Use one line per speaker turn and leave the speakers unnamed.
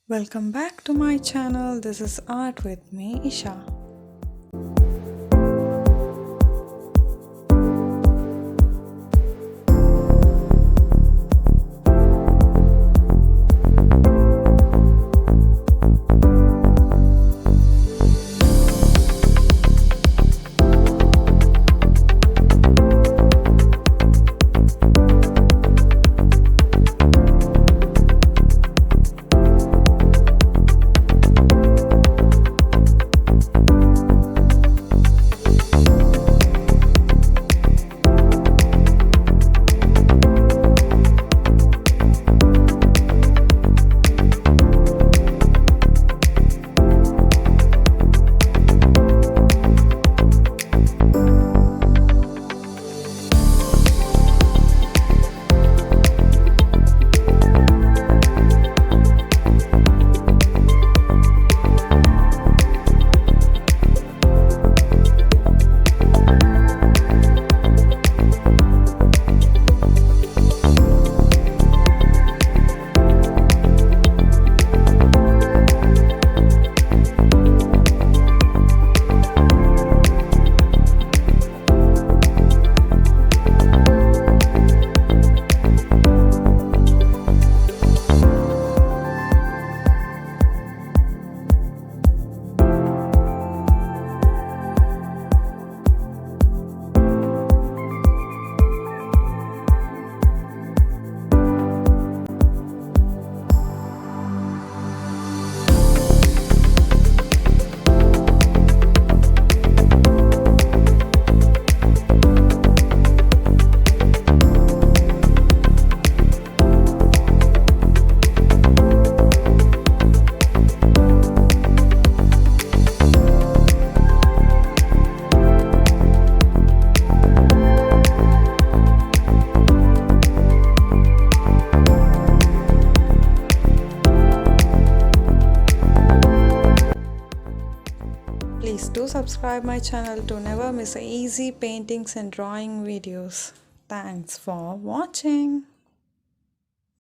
Welcome back to my channel. This is Art with me, Esha. Please do subscribe my channel to never miss easy paintings and drawing videos. Thanks for watching.